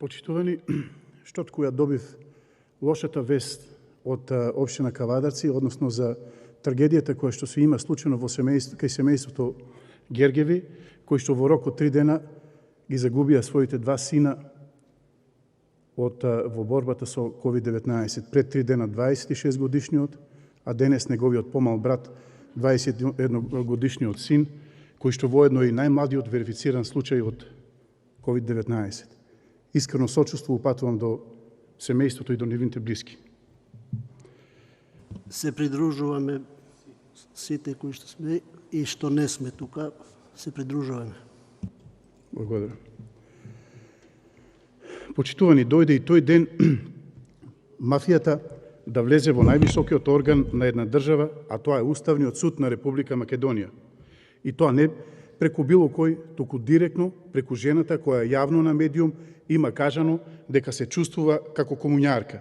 Почитувани, штотку ја добив лошата вест од општина Кавадарци, односно за трагедијата која што се има случајно кај семејството Гергеви, кои што во рок од 3 дена ги загубија своите 2 сина во борбата со COVID-19. Пред 3 дена 26 годишниот, а денес неговиот помал брат 21 годишниот син, кој што воедно и најмладиот верифициран случај од COVID-19. Искрено сочувство упатувам до семејството и до нивните блиски. Се придружуваме сите кои што сме и што не сме тука, се придружуваме. Благодарам. Почитувани, дојде и тој ден мафијата да влезе во највисокиот орган на една држава, а тоа е Уставниот суд на Република Македонија. И тоа не преку било кој, туку директно преку жената која јавно на медиум има кажано дека се чувствува како комуњарка.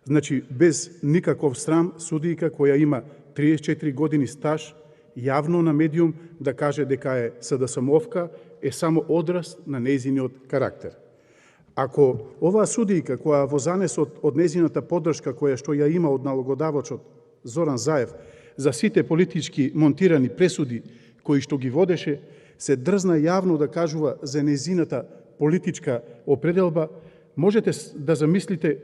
Значи, без никаков срам, судијка која има 34 години стаж, јавно на медиум да каже дека е СДСМовка, е само одраз на нејзиниот карактер. Ако оваа судијка која во занесот од нејзината поддршка која што ја има од налогодавачот Зоран Заев за сите политички монтирани пресуди кои што ги водеше, се дрзна јавно да кажува за нејзината политичка определба, можете да замислите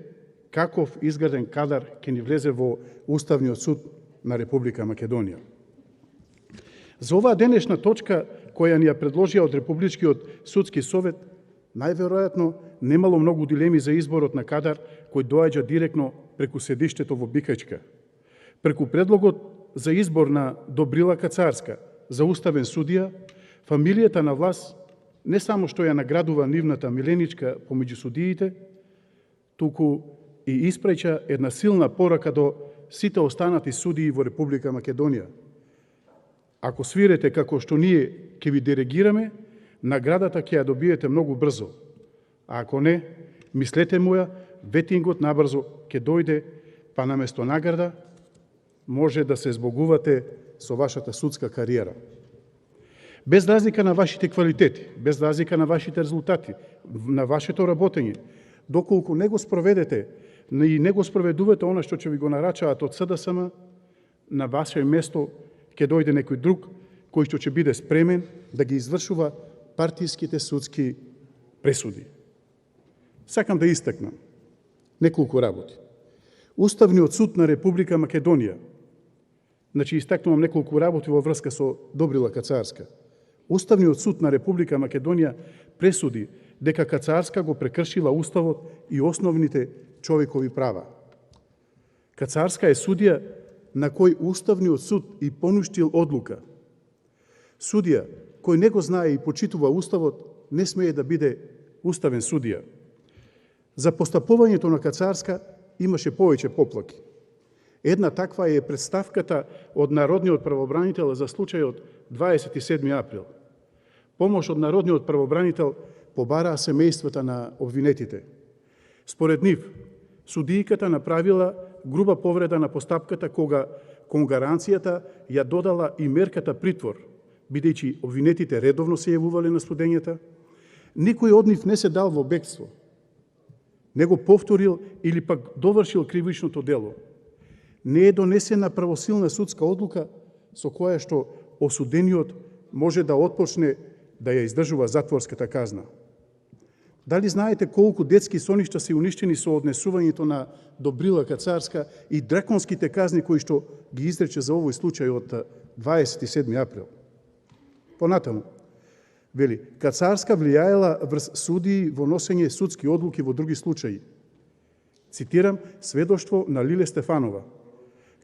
каков изграден кадар ќе ни влезе во Уставниот суд на Република Македонија. За оваа денешна точка која ни ја предложија од Републичкиот судски совет, најверојатно немало многу дилеми за изборот на кадар кој доаѓа директно преку седиштето во Бикајчка. Преку предлогот за избор на Добрила Кацарска за уставен судија, фамилијата на власт не само што ја наградува нивната миленичка помеѓу судиите, туку и испраќа една силна порака до сите останати судии во Република Македонија. Ако свирете како што ние ќе ви диригираме, наградата ќе ја добиете многу брзо. А ако не, мислете му ја, ветингот набрзо ќе дојде, па наместо награда може да се збогувате со вашата судска кариера. Без разлика на вашите квалитети, без разлика на вашите резултати, на вашето работење, доколку не го спроведете и не го спроведувате она што ќе ви го нарачаат од СДСМ, на ваше место ќе дојде некој друг кој што ќе биде спремен да ги извршува партиските судски пресуди. Сакам да истакнам неколку работи. Уставниот суд на Република Македонија, значи истакнувам неколку работи во врска со Добрила Кацарска. Уставниот суд на Република Македонија пресуди дека Кацарска го прекршила Уставот и основните човекови права. Кацарска е судија на кој Уставниот суд и понуштил одлука. Судија кој не го знае и почитува Уставот, не смее да биде уставен судија. За постапувањето на Кацарска имаше повеќе поплаки. Една таква е представката од Народниот правобранител за случајот 27. април. Помош од Народниот правобранител побараа семејствата на обвинетите. Според нив, судијката направила груба повреда на постапката кога кон гаранцијата ја додала и мерката притвор, бидејќи обвинетите редовно се јавувале на судењата, никој од нив не се дал во бегство, не го повторил или пак довршил кривичното дело. Не е донесена правосилна судска одлука со која што осудениот може да отпочне да ја издржува затворската казна. Дали знаете колку детски соништа се уништени со однесувањето на Добрила Кацарска и драконските казни кои што ги изрече за овој случај од 27. април? Понатаму, вели, Кацарска влијаела врз судии во носење судски одлуки во други случаи. Цитирам сведоштво на Лиле Стефанова.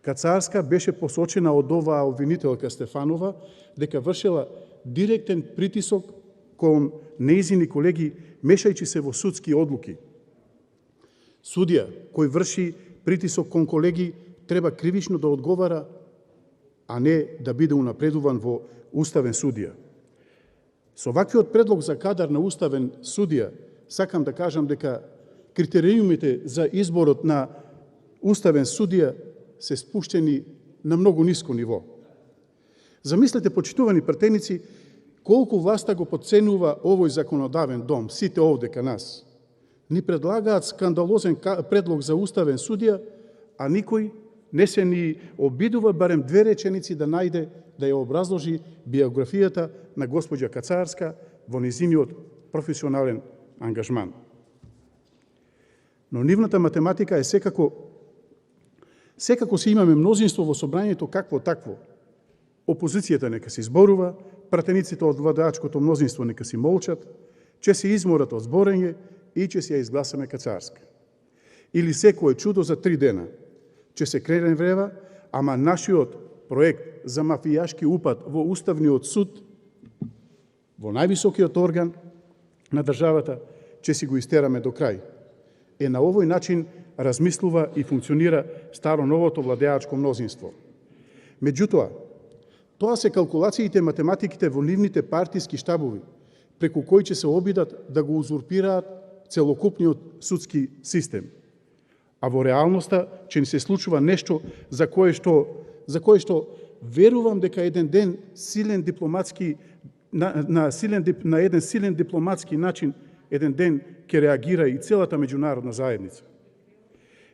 Кацарска беше посочена од оваа обвинителка Стефанова дека вршела директен притисок кон нејзини колеги, мешајќи се во судски одлуки. Судија кој врши притисок кон колеги треба кривично да одговара, а не да биде унапредуван во уставен судија. Со ваквиот предлог за кадар на уставен судија, сакам да кажам дека критериумите за изборот на уставен судија се спуштени на многу ниско ниво. Замислете, почитувани пратеници, колку власта го подценува овој законодавен дом, сите овде ка нас. ни предлагаат скандалозен предлог за уставен судија, а никој не се ни обидува барем две реченици да најде, да ја образложи биографијата на госпоѓа Кацарска во низиниот професионален ангажман. Но нивната математика е секако се имаме мнозинство во собранието какво такво. Опозицијата нека се изборува, пратениците од владеачкото мнозинство нека си молчат, че се изморат од зборење и че се ја изгласаме Кацарска. Или секое чудо за 3 дена, че се крене врева, ама нашиот проект за мафијашки упад во Уставниот суд, во највисокиот орган на државата, че си го истераме до крај. На овој начин размислува и функционира старо-новото владеачко мнозинство. Меѓутоа, тоа се калкулациите и математиките во нивните партиски штабови, преку кои ќе се обидат да го узурпираат целокупниот судски систем. А во реалноста ќе ни се случува нешто за кое што верувам дека еден ден силен дипломатски на еден силен дипломатски начин еден ден ќе реагира и целата меѓународна заедница.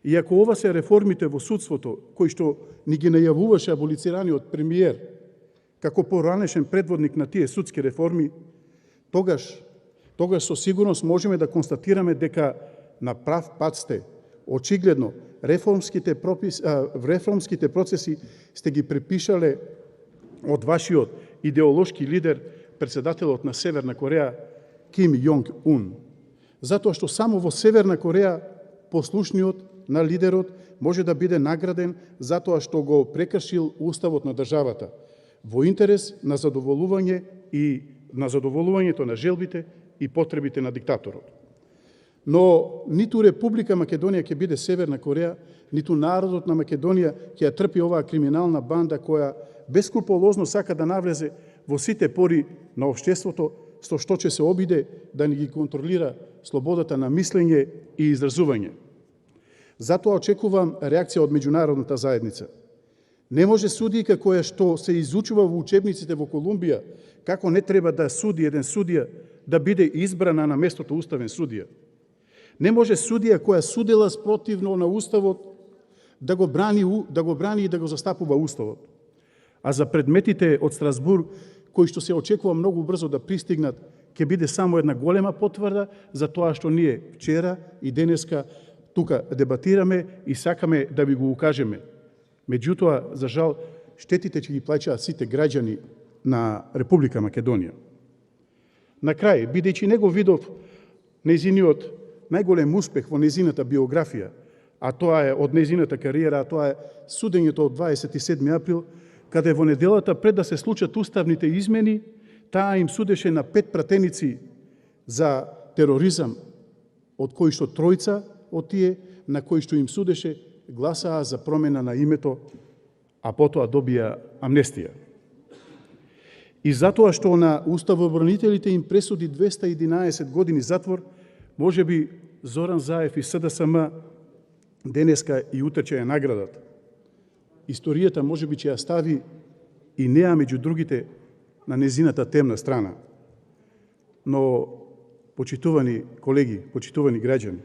И ако ова се реформите во судството, кои што ни ги најавуваше аболицираниот премиер како поранешен предводник на тие судски реформи, тогаш со сигурност можеме да констатираме дека на прав пат сте. Очигледно, реформските процеси сте ги препишале од вашиот идеолошки лидер, председателот на Северна Кореја, Ким Јонг Ун. Затоа што само во Северна Кореја послушниот на лидерот може да биде награден затоа што го прекршил уставот на државата во интерес на задоволувањето на желбите и потребите на диктаторот. Но ниту Република Македонија ќе биде Северна Кореја, ниту народот на Македонија ќе ја трпи оваа криминална банда која бескруполозно сака да навлезе во сите пори на општеството, со што ќе се обиде да ни ги контролира слободата на мислење и изразување. Затоа очекувам реакција од меѓународната заедница. Не може судијка која што се изучува во учебниците во Колумбија, како не треба да суди еден судија, да биде избрана на местото уставен судија. Не може судија која судела спротивно на уставот да го брани и да го застапува уставот. А за предметите од Страсбург, кои што се очекува многу брзо да пристигнат, ќе биде само една голема потврда за тоа што ние вчера и денеска тука дебатираме и сакаме да ви го укажеме. Меѓутоа, за жал, штетите ќе ги плаќаат сите граѓани на Република Македонија. На крај, бидејќи него видов нејзиниот најголем успех во нејзината биографија, а тоа е од нејзината кариера, а тоа е судењето од 27 април, каде во неделата пред да се случат уставните измени, таа им судеше на 5 пратеници за тероризам, од кои што 3 од тие, на кои што им судеше, гласаа за промена на името, а потоа добија амнестија. И затоа што на уставобранителите им пресуди 211 години затвор, може би Зоран Заев и СДСМ денеска и утре ќе ја наградат. Историјата може би ќе ја стави и неа меѓу другите на незината темна страна. Но, почитувани колеги, почитувани граѓани,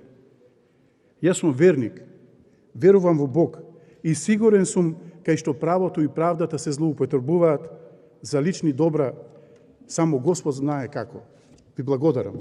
јас сум верник, верувам во Бог и сигурен сум кај што правото и правдата се злоупотребуваат за лични добра, само Господ знае како. Ви благодарам.